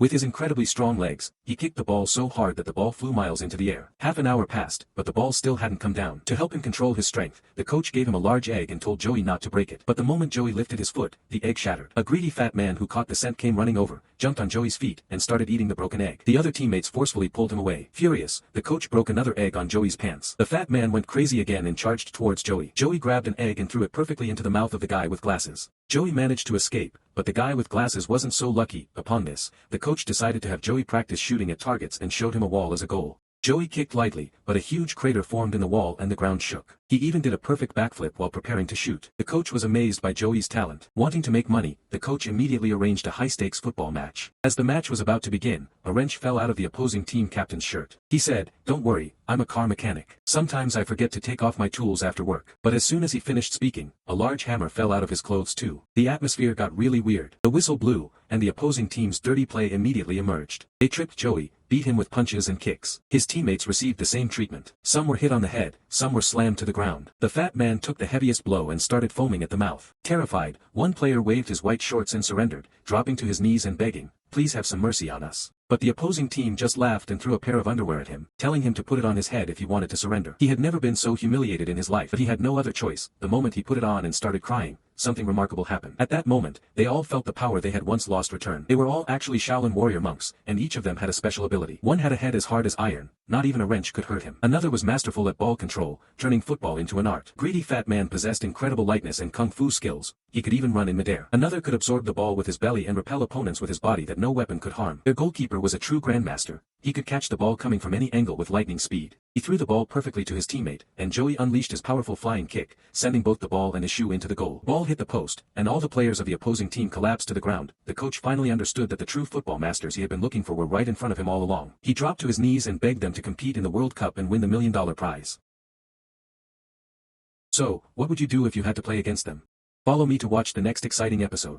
With his incredibly strong legs, he kicked the ball so hard that the ball flew miles into the air. Half an hour passed, but the ball still hadn't come down. To help him control his strength, the coach gave him a large egg and told Joey not to break it. But the moment Joey lifted his foot, the egg shattered. A greedy fat man who caught the scent came running over, jumped on Joey's feet, and started eating the broken egg. The other teammates forcefully pulled him away. Furious, the coach broke another egg on Joey's pants. The fat man went crazy again and charged towards Joey. Joey grabbed an egg and threw it perfectly into the mouth of the guy with glasses. Joey managed to escape, but the guy with glasses wasn't so lucky. Upon this, the coach decided to have Joey practice shooting at targets and showed him a wall as a goal. Joey kicked lightly, but a huge crater formed in the wall and the ground shook. He even did a perfect backflip while preparing to shoot. The coach was amazed by Joey's talent. Wanting to make money, the coach immediately arranged a high-stakes football match. As the match was about to begin, a wrench fell out of the opposing team captain's shirt. He said, "Don't worry, I'm a car mechanic. Sometimes I forget to take off my tools after work." But as soon as he finished speaking, a large hammer fell out of his clothes too. The atmosphere got really weird. The whistle blew, and the opposing team's dirty play immediately emerged. They tripped Joey, beat him with punches and kicks. His teammates received the same treatment. Some were hit on the head, some were slammed to the ground. The fat man took the heaviest blow and started foaming at the mouth. Terrified, one player waved his white shorts and surrendered, dropping to his knees and begging, "Please have some mercy on us." But the opposing team just laughed and threw a pair of underwear at him, telling him to put it on his head if he wanted to surrender. He had never been so humiliated in his life, but he had no other choice. The moment he put it on and started crying, something remarkable happened. At that moment, they all felt the power they had once lost return. They were all actually Shaolin warrior monks, and each of them had a special ability. One had a head as hard as iron, not even a wrench could hurt him. Another was masterful at ball control, turning football into an art. Greedy fat man possessed incredible lightness and kung fu skills. He could even run in midair. Another could absorb the ball with his belly and repel opponents with his body that no weapon could harm. Their goalkeeper was a true grandmaster. He could catch the ball coming from any angle with lightning speed. He threw the ball perfectly to his teammate, and Joey unleashed his powerful flying kick, sending both the ball and his shoe into the goal. Ball hit the post, and all the players of the opposing team collapsed to the ground. The coach finally understood that the true football masters he had been looking for were right in front of him all along. He dropped to his knees and begged them to compete in the World Cup and win the $1 million prize. So, what would you do if you had to play against them? Follow me to watch the next exciting episode.